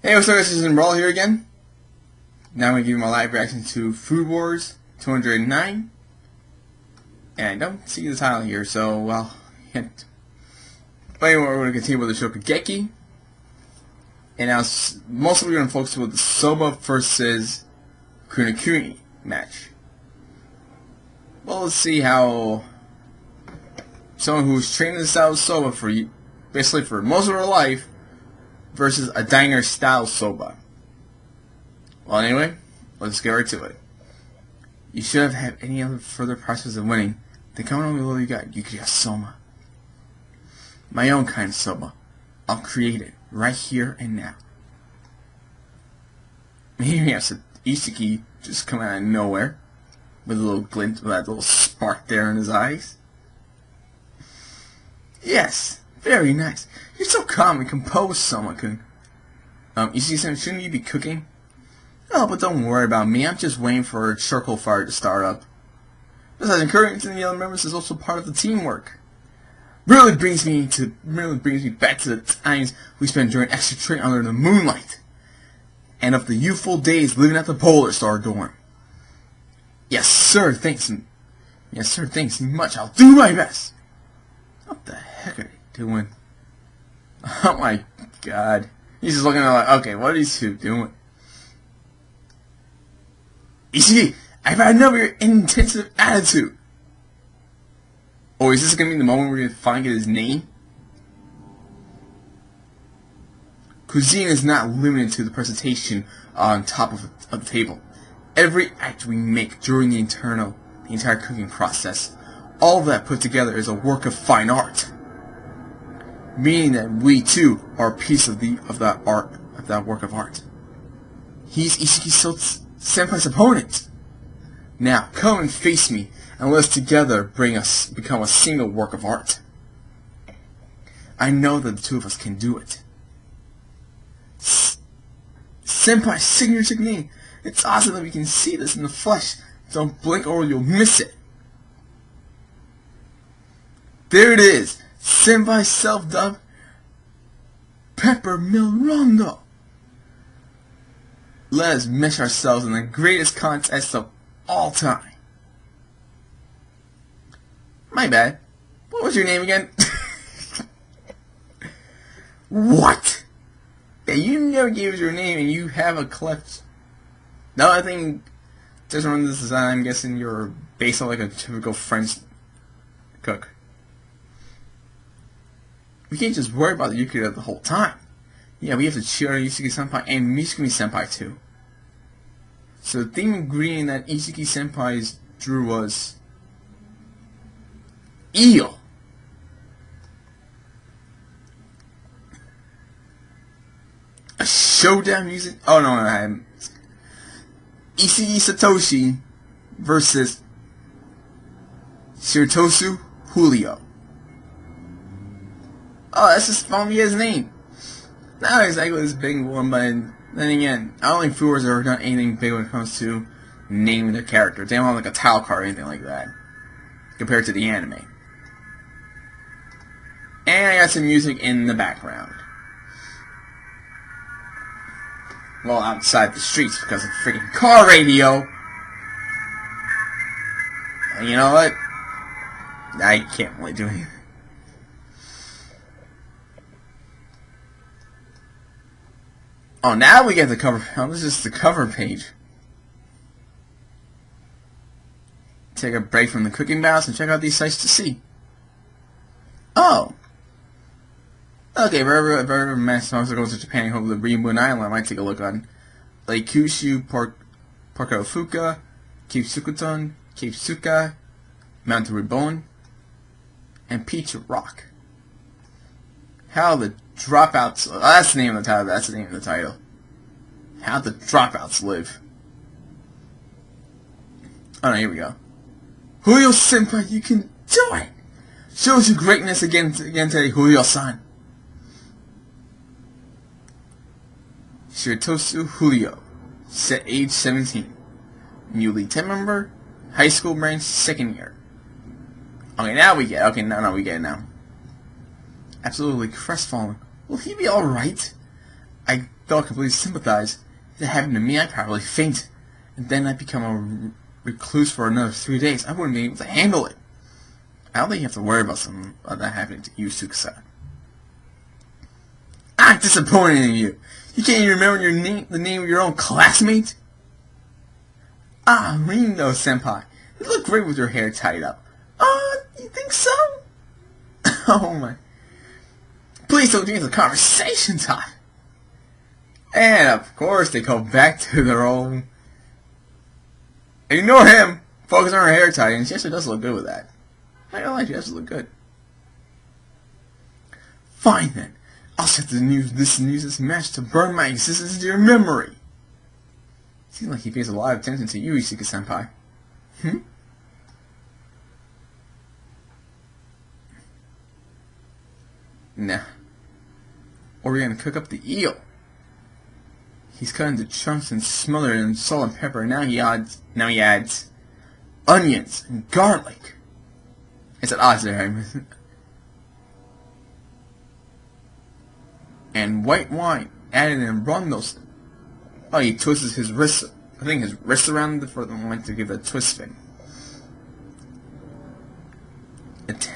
Hey, what's up guys, this is Brawl here again. Now I'm going to give you my live reaction to Food Wars 209. And I don't see the title here, so, well, hint. But anyway, we're going to continue with the Shokugeki. And now, mostly we're going to focus with the Soba versus Kunakuni match. Well, let's see how someone who's trained in the style of Soba for basically for most of her life versus a diner style Soba. Well, anyway, let's get right to it. You should have had any other further process of winning. Then comment on below you got Soma. My own kind of Soba. I'll create it right here and now. And here we have Isshiki just come out of nowhere with a little glint, with that little spark there in his eyes. Yes, very nice. You're so calm and composed, Soma-kun. Isshiki-san, shouldn't you be cooking? Oh, but don't worry about me. I'm just waiting for a charcoal fire to start up. Besides, encouraging the other members is also part of the teamwork. Really brings me back to the times we spent during extra training under the moonlight, and of the youthful days living at the Polar Star dorm. Yes, sir. Thanks. Yes, sir. Thanks much. I'll do my best. What the heck are they doing? Oh my God. He's just looking at like, okay, what are these two doing? Isshiki, I've had enough of your intensive attitude. Oh, is this going to be the moment where we're going to finally get his name? Cuisine is not limited to the presentation on top of the table. Every act we make during the entire cooking process, all of that put together is a work of fine art. Meaning that we too are a piece of that work of art. He's Isshiki Senpai's opponent. Now come and face me, and let's together become a single work of art. I know that the two of us can do it. Senpai's signature name. It's awesome that we can see this in the flesh. Don't blink or you'll miss it. There it is. Senpai's self-dubbed Pepper Mill Rondo. Let us mesh ourselves in the greatest contest of all time. My bad. What was your name again? What? Yeah, you never gave us your name and you have a cleft. No, I think just from this design, I'm guessing you're based on like a typical French cook. We can't just worry about the Yukira the whole time. Yeah, we have to cheer on Isshiki-senpai and Mizukami-senpai too. So the theme ingredient that Isshiki-senpai drew was eel. A showdown music. Oh no, I'm Isshiki Satoshi versus Shirtosu Julio. Oh, that's just found his name. Not exactly this big one, but then again, I don't think Food Wars have ever done anything big when it comes to naming their characters. They don't have like a tile card or anything like that, compared to the anime. And I got some music in the background. Well, outside the streets because of freaking car radio. And you know what? I can't really do anything. Oh, now we get the cover. Oh, this is the cover page. Take a break from the cooking battles and check out these sites to see. Oh. Okay, if ever Matsumoto goes to Japan and hopefully the Rimbu Island, I might take a look on Lake Kyushu, Port Okafuka, Cape Sukuton, Cape Suka, Mount Ribon, and Peach Rock. How the dropouts. Oh, that's the name of the title. That's the name of the title. How the dropouts live. Oh no, here we go. Julio Senpai, you can do it. Shows your greatness again today, Julio-san. Shirtosu Julio, set age 17, newly 10 member, high school branch, second year. Okay, now we get. Okay, no, we get it now. Absolutely crestfallen. Will he be alright? I don't completely sympathize. If it happened to me, I'd probably faint. And then I'd become a recluse for another 3 days. I wouldn't be able to handle it. I don't think you have to worry about something like that happening to you, Tsukasa. I'm disappointed in you. You can't even remember the name of your own classmate? Ah, Rino-senpai. You look great with your hair tied up. You think so? Oh my. Please don't change the conversation time. And of course they go back to their own. Ignore him. Focus on her hair tie, and she actually does look good with that. I don't like, she does look good. Fine then. I'll set this match to burn my existence into your memory. Seems like he pays a lot of attention to you, Isshiki-senpai. Nah. Or we're gonna cook up the eel. He's cut into chunks and smothered in salt and pepper. Now he adds onions and garlic. It's at odds there. And white wine added in rondos. Oh, he twists his wrist. I think his wrist around for the wine to give it a twist thing. It's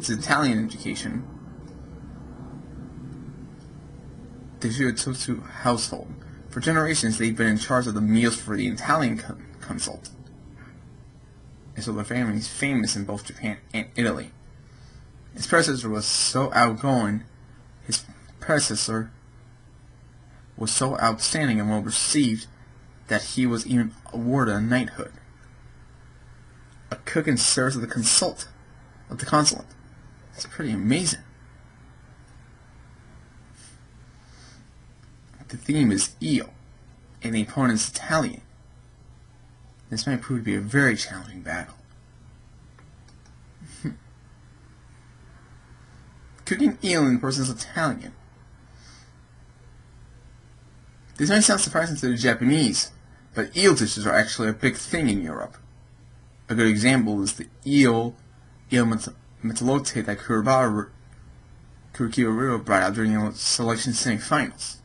Italian education. The Shirotsu household. For generations, they've been in charge of the meals for the Italian consult. And so the family is famous in both Japan and Italy. His predecessor was so outstanding and well received that he was even awarded a knighthood. A cook in service of the consulate. It's pretty amazing. The theme is eel, and the opponent is Italian. This might prove to be a very challenging battle. Cooking eel in the person is Italian. This might sound surprising to the Japanese, but eel dishes are actually a big thing in Europe. A good example is the eel metelote that Kurikiro brought out during the selection semi-finals.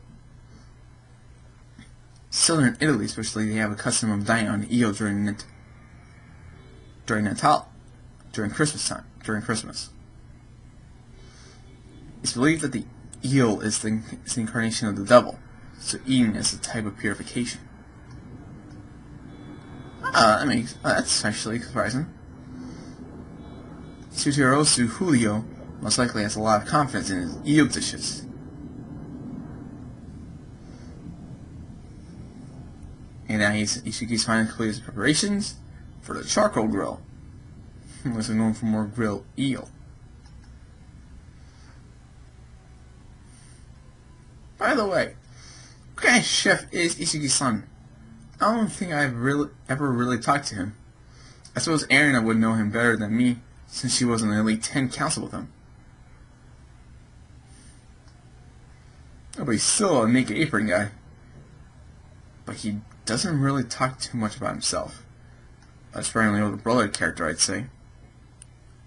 Southern Italy, especially, they have a custom of dining on eel during Christmas. It's believed that the eel is the incarnation of the devil, so eating is a type of purification. That's actually surprising. Tsuchirosu Julio most likely has a lot of confidence in his eel dishes. And now Ishiki's finally completed his preparations for the charcoal grill. Unless we're going for more grilled eel. By the way, what kind of chef is Isshiki-san? I don't think I've ever really talked to him. I suppose Erina would know him better than me, since she was in the Elite 10 council with him. Oh, but he's still a naked apron guy. But he doesn't really talk too much about himself. That's probably the older brother character, I'd say.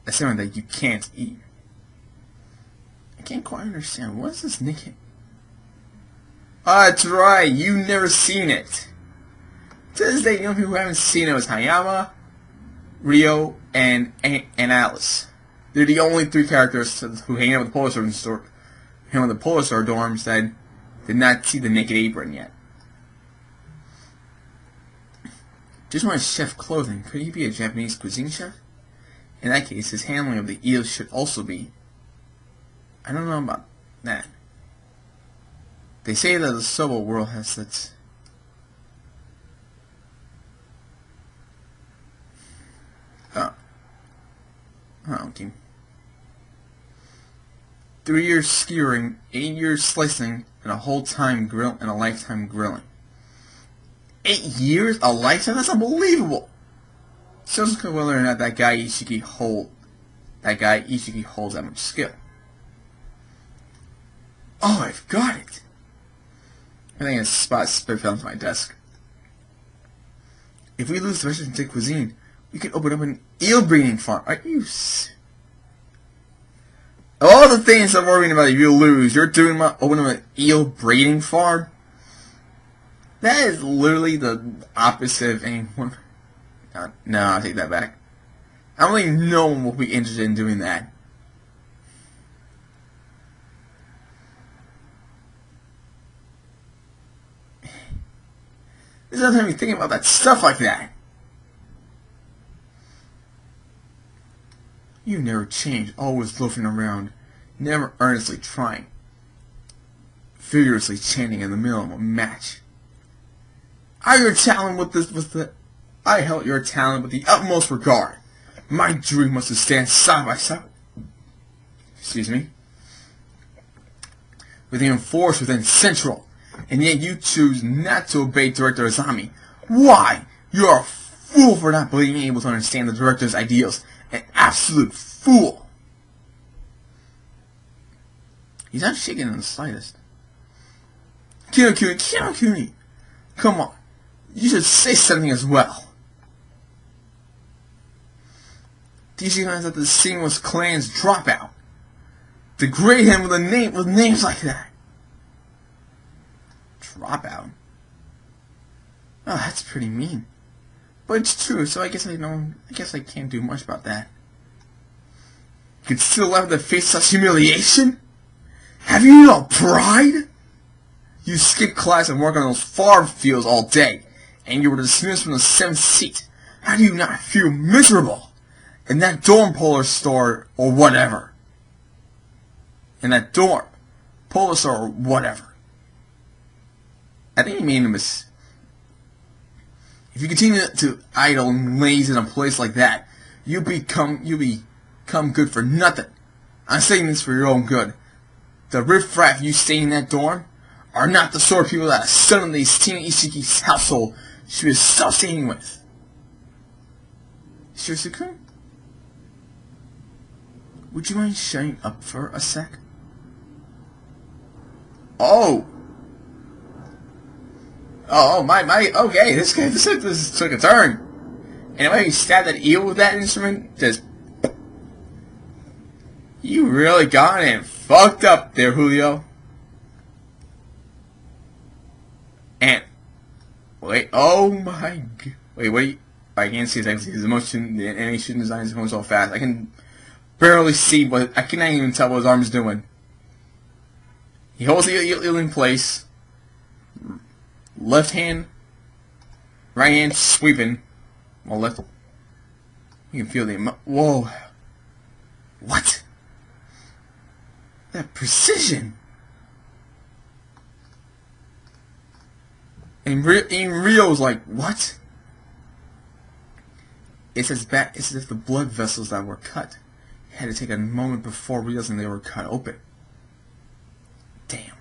That's something that you can't eat. I can't quite understand. What is this naked? That's right, you've never seen it. To this day, the only people who haven't seen it was Hayama, Rio, and Alice. They're the only three characters who hang out with the Polar Star dorms that did not see the naked apron yet. Just want chef clothing. Could he be a Japanese cuisine chef? In that case, his handling of the eel should also be. I don't know about that. They say that the soba world has its. Okay. 3 years skewering, 8 years slicing, and a lifetime grilling. 8 years? A lifetime? That's unbelievable! Shows whether or not that guy Isshiki holds that much skill. Oh, I've got it! I think it's a spot spit fell into my desk. If we lose the rest of cuisine, we could open up an eel breeding farm. Are you? All the things I'm worrying about if you lose, you're doing opening an eel braiding farm? That is literally the opposite of anyone. No, I'll take that back. I don't think no one will be interested in doing that. There's nothing to be thinking about that stuff like that. You never change, always loafing around, never earnestly trying, vigorously chanting in the middle of a match. I held your talent with the utmost regard. My dream was to stand side by side. Excuse me. With the enforced within Central, and yet you choose not to obey Director Azami. Why? You are a fool for not being able to understand the director's ideals. An absolute fool. He's not shaking in the slightest. Kinokuni, come on. You should say something as well. These guys at the scene was Clan's dropout. Degrade him with names like that. Dropout? Oh, that's pretty mean. But it's true, so I guess I can't do much about that. You could still have to face such humiliation? Have you no pride? You skip class and work on those farm fields all day, and you were dismissed from the 7th seat. How do you not feel miserable? In that dorm polar store or whatever. In that dorm, polar store or whatever. I think he made a mistake. If you continue to idle and laze in a place like that, you become good for nothing. I'm saying this for your own good. The riffraff you stay in that dorm are not the sort of people that a son of the esteemed Isshiki's household should be associating with. Shirisuke? Would you mind shutting up for a sec? Oh! Oh, okay, this took a turn. And the way you stabbed that eel with that instrument, just... You really got it fucked up there, Julio. And... Wait, oh my... Wait, wait. I can't see exactly his emotion, the animation design is going so fast. I can barely see what... I cannot even tell what his arm is doing. He holds the eel in place. Left hand, right hand sweeping, while left. You can feel the whoa. What? That precision. And Rio's like, what? It's as if the blood vessels that were cut had to take a moment before realizing they were cut open. Damn.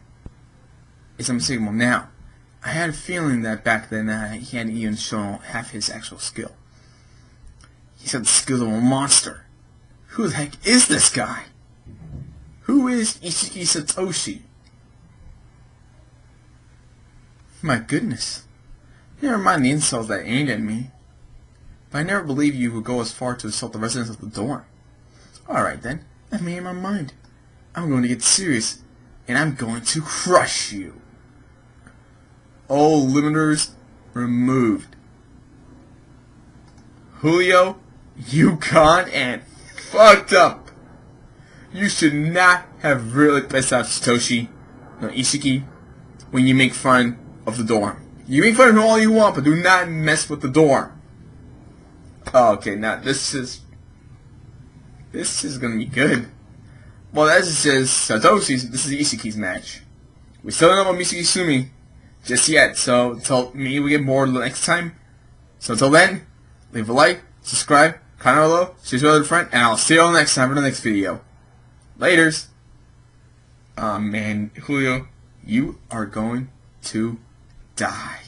It's unmistakable now. I had a feeling that back then he hadn't even shown half his actual skill. He said the skills of a monster. Who the heck is this guy? Who is Isshiki Satoshi? My goodness. Never mind the insults that aimed at me. But I never believed you would go as far to assault the residents of the dorm. Alright then, I've made up my mind. I'm going to get serious, and I'm going to crush you. All limiters removed. Julio, you gone and fucked up. You should not have really pissed off Satoshi, no, Isshiki, when you make fun of the dorm. You make fun of him all you want, but do not mess with the dorm. Oh, okay, now this is gonna be good. Well, this is Satoshi's. This is Isshiki's match. We still don't know about Misaki Sumi just yet, so until maybe we get more next time. So until then, leave a like, subscribe, comment below, share with a friend, and I'll see you all next time for the next video. Laters. Man, Julio, you are going to die.